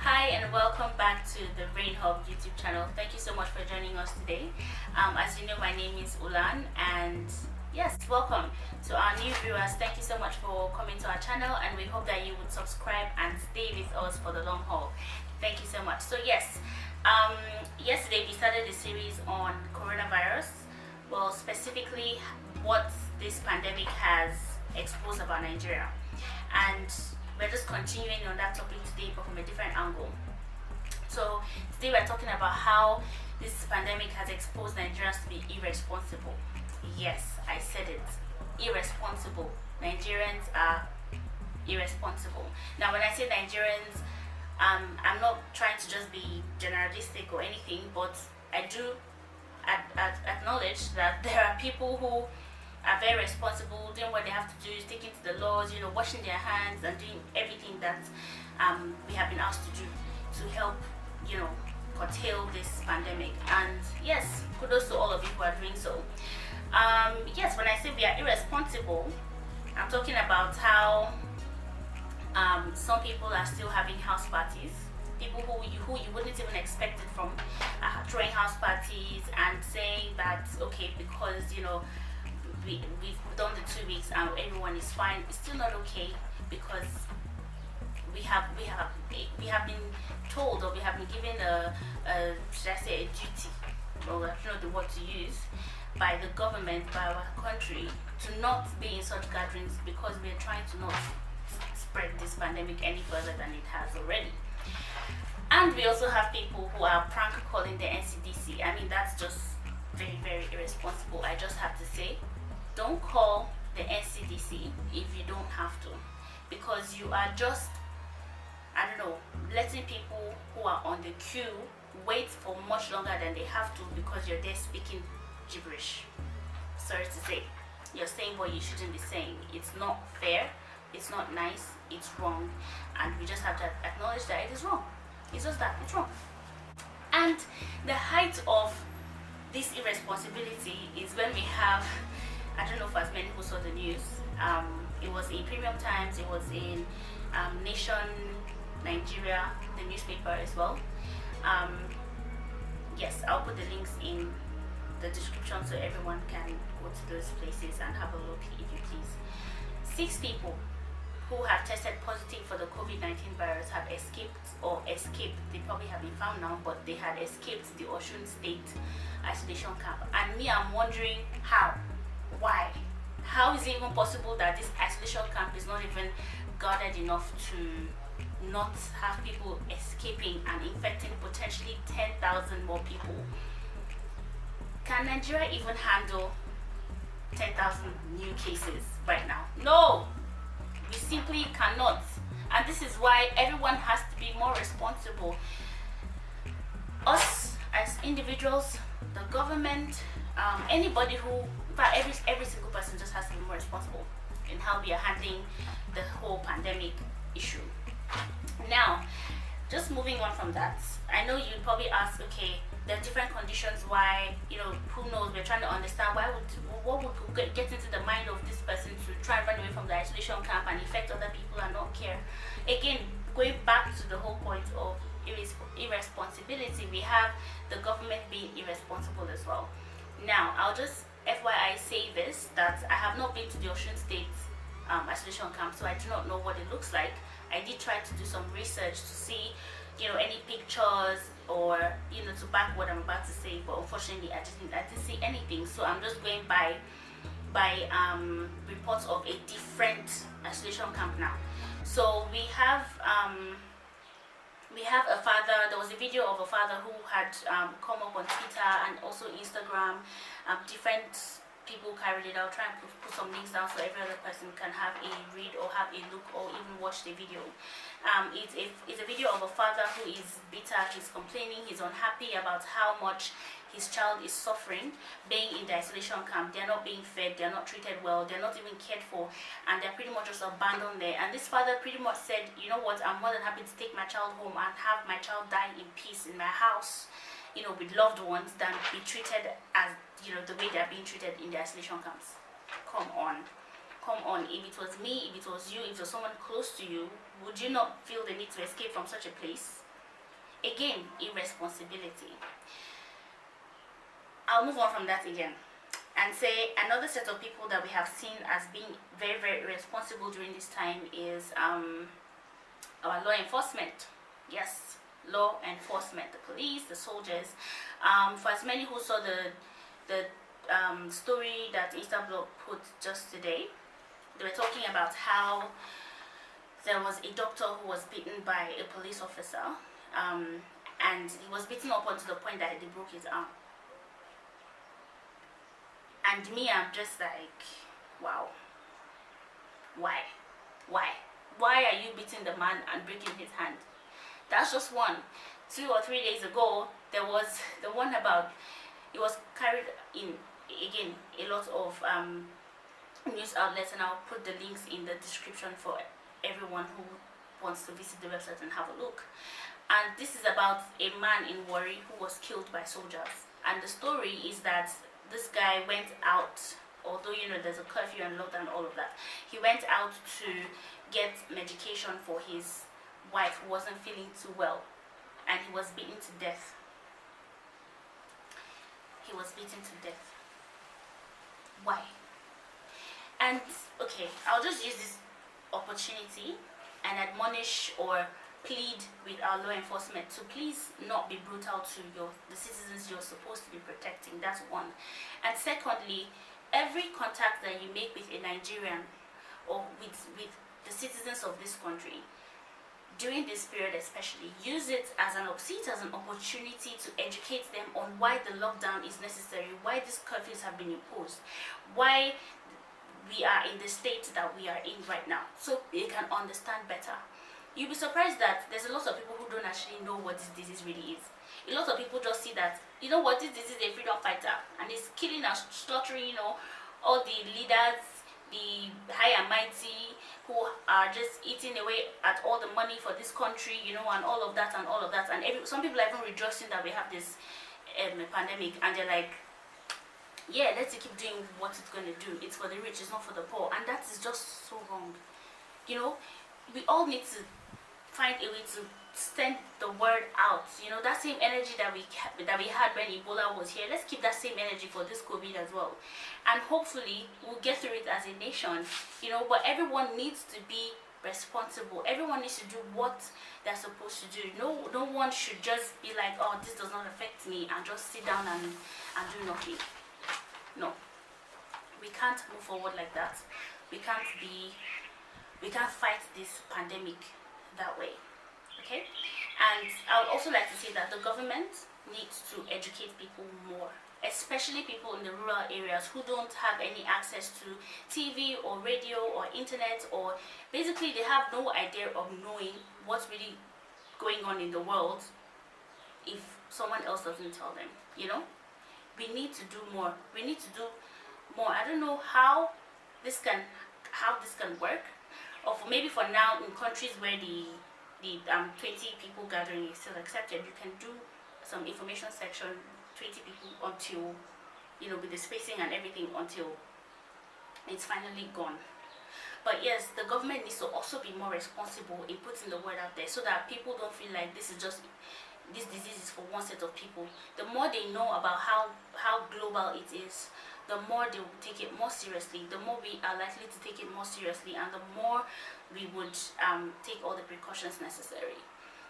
Hi and welcome back to the Brain Hub YouTube channel. Thank you so much for joining us today. As you know, my name is Ulan, and yes, welcome to our new viewers. Thank you so much for coming to our channel, and we hope that you would subscribe and stay with us for the long haul. Thank you so much. So yes, yesterday we started a series on coronavirus. Well, specifically what this pandemic has exposed about Nigeria, and we're just continuing on that topic today, but from a different angle. So today we're talking about how this pandemic has exposed Nigerians to be irresponsible. Yes, I said it. Irresponsible. Nigerians are irresponsible. Now, when I say Nigerians, I'm not trying to just be generalistic or anything, but I do acknowledge that there are people who are very responsible, doing what they have to do, sticking to the laws, washing their hands and doing everything that we have been asked to do to help, curtail this pandemic. And yes, kudos to all of you who are doing so. Yes, when I say we are irresponsible, I'm talking about how some people are still having house parties. People who you wouldn't even expect it from, throwing house parties and saying that, okay, because we've done the 2 weeks and everyone is fine. It's still not okay, because we have been told, or we have been given a should I say a duty, or I don't know the word to use, by the government, by our country, to not be in such gatherings, because we're trying to not spread this pandemic any further than it has already. And we also have people who are prank calling the NCDC. I mean, that's just very, very irresponsible. I just have to say, don't call the NCDC if you don't have to, because you are just, letting people who are on the queue wait for much longer than they have to, because you're there speaking gibberish. Sorry to say, you're saying what you shouldn't be saying. It's not fair, it's not nice, it's wrong, and we just have to acknowledge that it is wrong. It's just that, it's wrong. And the height of this irresponsibility is when we have, I don't know if as many who saw the news, it was in Premium Times, it was in Nation Nigeria, the newspaper as well. Yes, I'll put the links in the description so everyone can go to those places and have a look, if you please. 6 people who have tested positive for the COVID-19 virus have escaped, they probably have been found now, but they had escaped the Osun State isolation camp. And me, I'm wondering how. Why? How is it even possible that this isolation camp is not even guarded enough to not have people escaping and infecting potentially 10,000 more people? Can Nigeria even handle 10,000 new cases right now? No, we simply cannot. And this is why everyone has to be more responsible. Us as individuals, the government, anybody who, in fact, every single person just has to be more responsible in how we are handling the whole pandemic issue. Now, just moving on from that, I know you'd probably ask, okay, there are different conditions why, who knows, we're trying to understand what would get into the mind of this person to try and run away from the isolation camp and infect other people and not care. Again, going back to the whole point of irresponsibility, we have the government being irresponsible as well. Now, I'll just FYI say this, that I have not been to the Osun State isolation camp, so I do not know what it looks like. I did try to do some research to see, any pictures or, to back what I'm about to say, but unfortunately I didn't see anything. So I'm just going by reports of a different isolation camp now. So we have a father. There was a video of a father who had come up on Twitter and also Instagram. Different people carried it. I'll try and put some links down so every other person can have a read or have a look or even watch the video. It's a video of a father who is bitter, he's complaining, he's unhappy about how much his child is suffering being in the isolation camp. They're not being fed, they're not treated well, they're not even cared for, and they're pretty much just abandoned there. And this father pretty much said, you know what, I'm more than happy to take my child home and have my child die in peace in my house, with loved ones, than be treated as, the way they're being treated in the isolation camps. Come on. If it was me, if it was you, if it was someone close to you, would you not feel the need to escape from such a place? Again, irresponsibility. I'll move on from that again and say another set of people that we have seen as being very, very irresponsible during this time is our law enforcement. Yes, law enforcement, the police, the soldiers. For as many who saw the story that Instablog put just today, they were talking about how there was a doctor who was beaten by a police officer, and he was beaten up unto the point that they broke his arm. And me, I'm just like, wow. Why? Why are you beating the man and breaking his hand? That's just one. 2 or 3 days ago, there was the one about, it was carried in, again, a lot of news outlets, and I'll put the links in the description for everyone who wants to visit the website and have a look. And this is about a man in Warri who was killed by soldiers. And the story is that this guy went out, although there's a curfew and lockdown, all of that. He went out to get medication for his wife who wasn't feeling too well, and he was beaten to death. He was beaten to death. Why? And okay, I'll just use this opportunity and admonish or plead with our law enforcement to please not be brutal to the citizens you're supposed to be protecting. That's one. And secondly, every contact that you make with a Nigerian or with the citizens of this country during this period especially, use it as an opportunity to educate them on why the lockdown is necessary, why these curfews have been imposed, why we are in the state that we are in right now, so they can understand better. You'll be surprised that there's a lot of people who don't actually know what this disease really is. A lot of people just see that, this disease is a freedom fighter and it's killing and slaughtering, all the leaders, the high and mighty who are just eating away at all the money for this country, and all of that. And some people are even rejoicing that we have this pandemic, and they're like, yeah, let's keep doing what it's going to do. It's for the rich, it's not for the poor. And that is just so wrong. We all need to find a way to send the word out. That same energy that we had when Ebola was here, let's keep that same energy for this COVID as well. And hopefully we'll get through it as a nation. But everyone needs to be responsible. Everyone needs to do what they're supposed to do. No one should just be like, oh, this does not affect me, and just sit down and do nothing. No. We can't move forward like that. We can't fight this pandemic that way. Okay? And I would also like to say that the government needs to educate people more, especially people in the rural areas who don't have any access to TV or radio or internet, or basically they have no idea of knowing what's really going on in the world if someone else doesn't tell them. We need to do more. We need to do more. I don't know how this can work, or maybe for now in countries where the 20 people gathering is still accepted, you can do some information section, 20 people until with the spacing and everything, until it's finally gone. But yes, the government needs to also be more responsible in putting the word out there, so that people don't feel like this disease is for one set of people. The more they know about how global it is, the more they will take it more seriously, the more we are likely to take it more seriously, and the more we would take all the precautions necessary.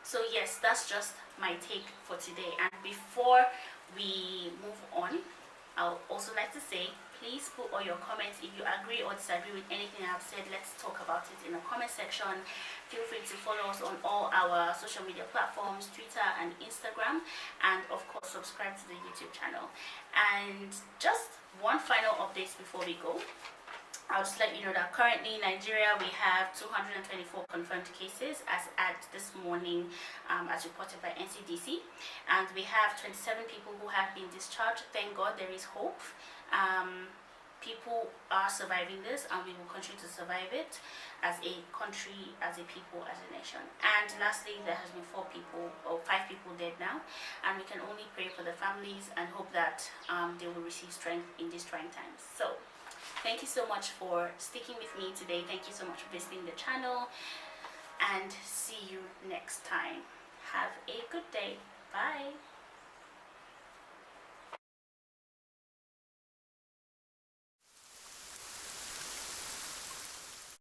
So yes, that's just my take for today. And before we move on, I would also like to say, please put all your comments. If you agree or disagree with anything I've said, let's talk about it in the comment section. Feel free to follow us on all our social media platforms, Twitter and Instagram, and of course subscribe to the YouTube channel. And just one final update before we go. I'll just let you know that currently in Nigeria we have 224 confirmed cases as at this morning, as reported by NCDC, and we have 27 people who have been discharged. Thank God, there is hope. People are surviving this, and we will continue to survive it as a country, as a people, as a nation. And lastly, there has been 5 people dead now, and we can only pray for the families and hope that they will receive strength in these trying times. So thank you so much for sticking with me today. Thank you so much for visiting the channel, and see you next time. Have a good day. Bye.